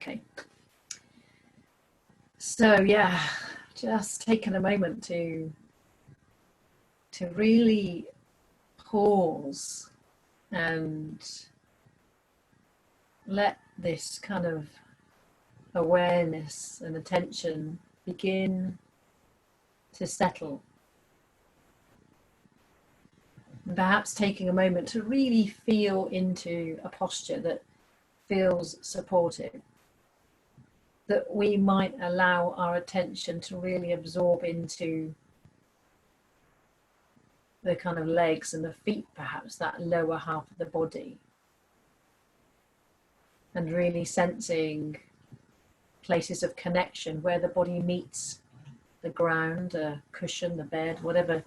Okay. So yeah, just taking a moment to really pause and let this kind of awareness and attention begin to settle. And perhaps taking a moment to really feel into a posture that feels supportive, that we might allow our attention to really absorb into the kind of legs and the feet, perhaps that lower half of the body, and really sensing places of connection where the body meets the ground, a cushion, the bed, whatever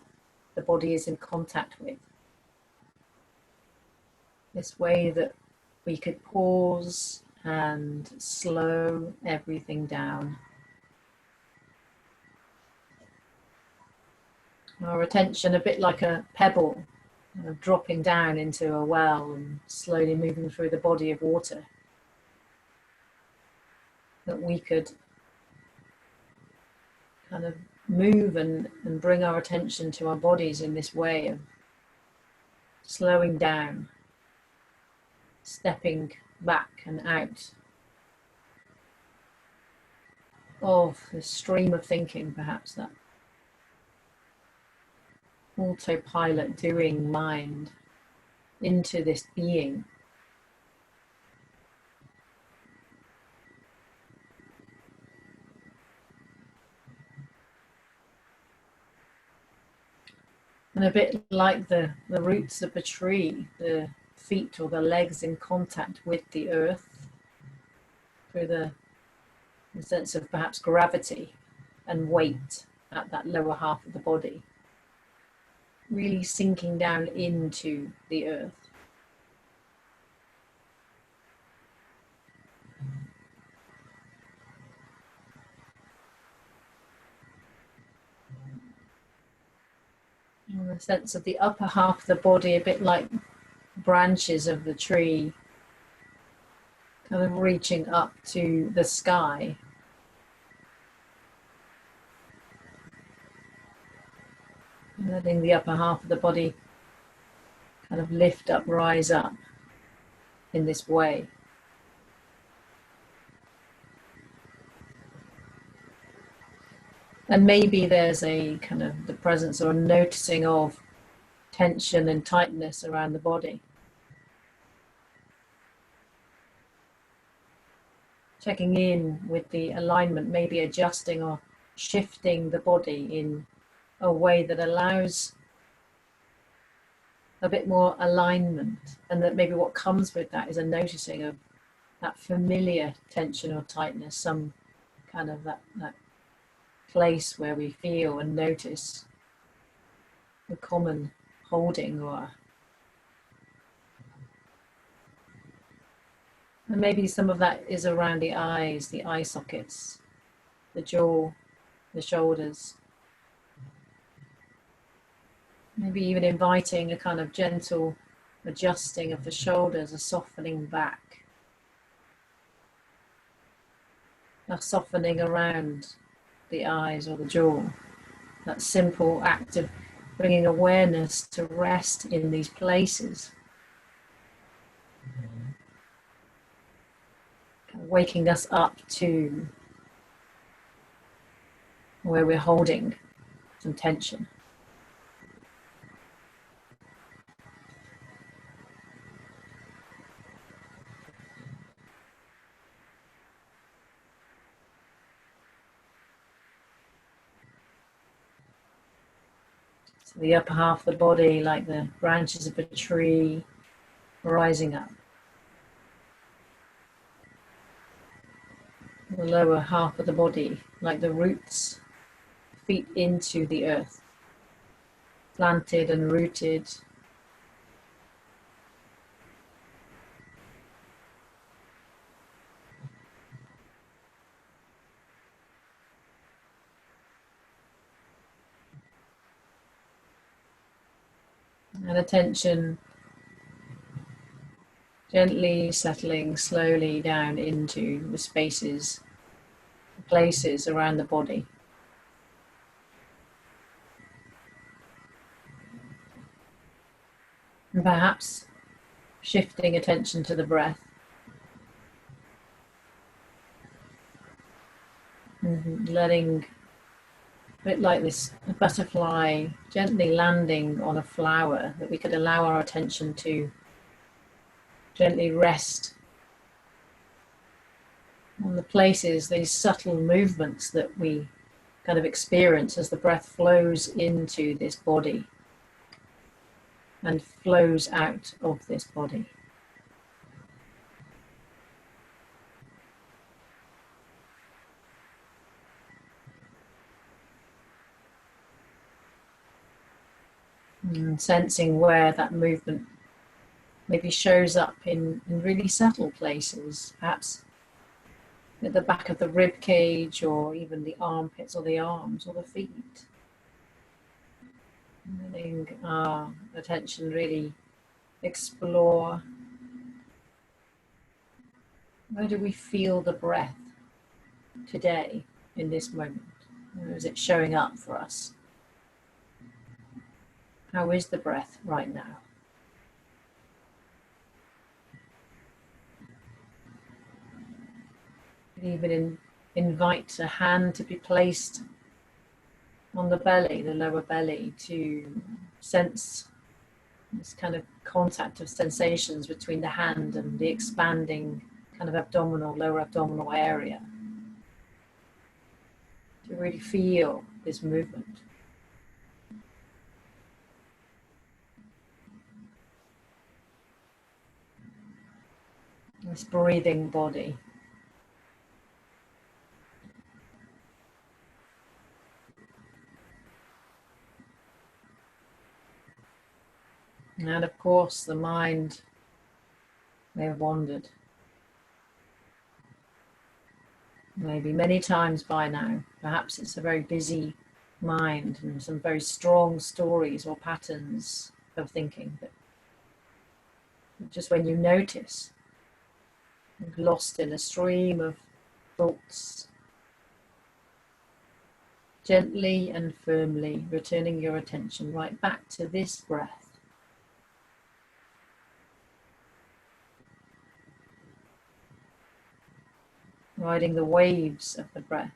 the body is in contact with. This way that we could pause and slow everything down. Our attention a bit like a pebble, dropping down into a well and slowly moving through the body of water. That we could kind of move and bring our attention to our bodies in this way of slowing down, stepping back and out of the stream of thinking, perhaps that autopilot doing mind, into this being. And a bit like the roots of a tree, the feet or the legs in contact with the earth through the sense of perhaps gravity and weight at that lower half of the body, really sinking down into the earth. And the sense of the upper half of the body, a bit like branches of the tree, kind of reaching up to the sky. And letting the upper half of the body kind of lift up, rise up in this way. And maybe there's a kind of the presence or a noticing of tension and tightness around the body. Checking in with the alignment, maybe adjusting or shifting the body in a way that allows a bit more alignment, and that maybe what comes with that is a noticing of that familiar tension or tightness, some kind of that place where we feel and notice the common holding, or and maybe some of that is around the eyes, the eye sockets, the jaw, the shoulders. Maybe even inviting a kind of gentle adjusting of the shoulders, a softening back, a softening around the eyes or the jaw. That simple act of bringing awareness to rest in these places. Waking us up to where we're holding some tension. So the upper half of the body, like the branches of a tree, rising up. The lower half of the body, like the roots, feet into the earth, planted and rooted. And attention Gently settling slowly down into the spaces, the places around the body. And perhaps shifting attention to the breath. And letting, a bit like this butterfly gently landing on a flower, that we could allow our attention to gently rest on the places, these subtle movements that we kind of experience as the breath flows into this body and flows out of this body. And sensing where that movement maybe shows up in really subtle places, perhaps at the back of the rib cage, or even the armpits or the arms or the feet. Letting our attention really explore, where do we feel the breath today in this moment? Where is it showing up for us? How is the breath right now? Even invite a hand to be placed on the belly, the lower belly, to sense this kind of contact of sensations between the hand and the expanding kind of abdominal, lower abdominal area. To really feel this movement. This breathing body. And of course, the mind may have wandered. Maybe many times by now. Perhaps it's a very busy mind and some very strong stories or patterns of thinking. But just when you notice, lost in a stream of thoughts, gently and firmly returning your attention right back to this breath. Riding the waves of the breath.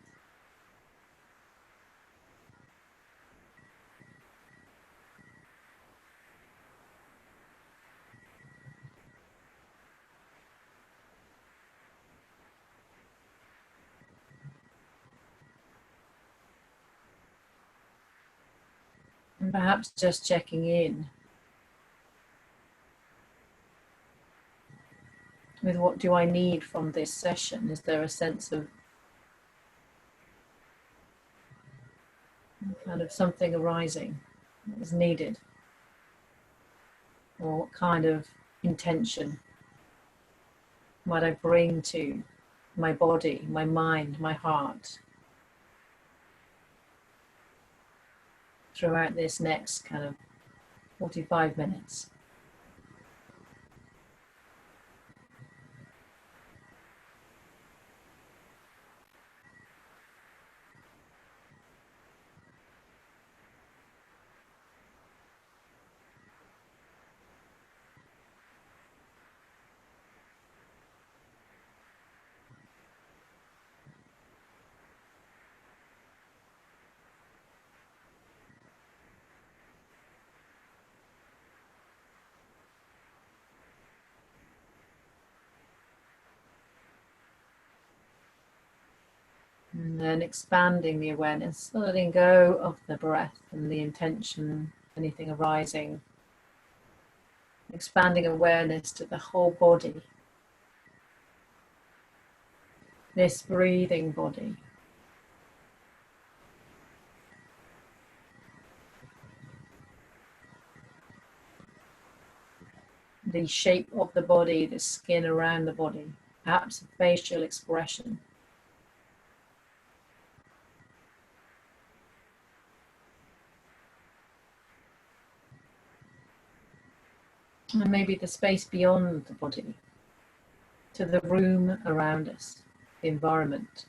And perhaps just checking in with what do I need from this session? Is there a sense of kind of something arising that is needed? Or what kind of intention might I bring to my body, my mind, my heart throughout this next kind of 45 minutes? And then expanding the awareness, letting go of the breath and the intention, anything arising. Expanding awareness to the whole body. This breathing body. The shape of the body, the skin around the body, perhaps facial expression. And maybe the space beyond the body. to the room around us, the environment.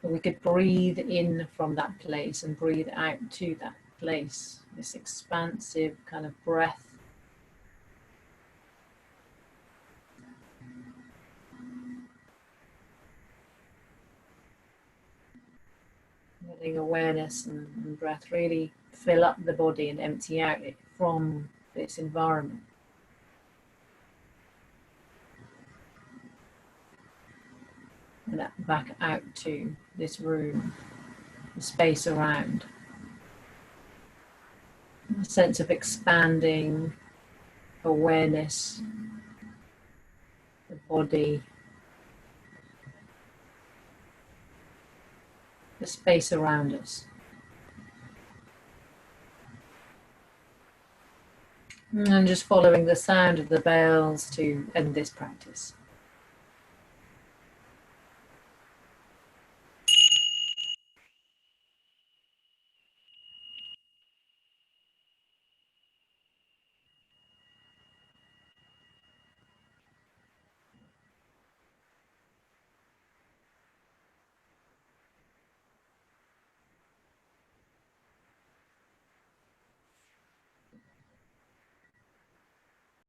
And we could breathe in from that place and breathe out to that place, this expansive kind of breath. Letting awareness and breath really fill up the body and empty out it from this environment. And that back out to this room, the space around. A sense of expanding awareness, the body, the space around us. And just following the sound of the bells to end this practice.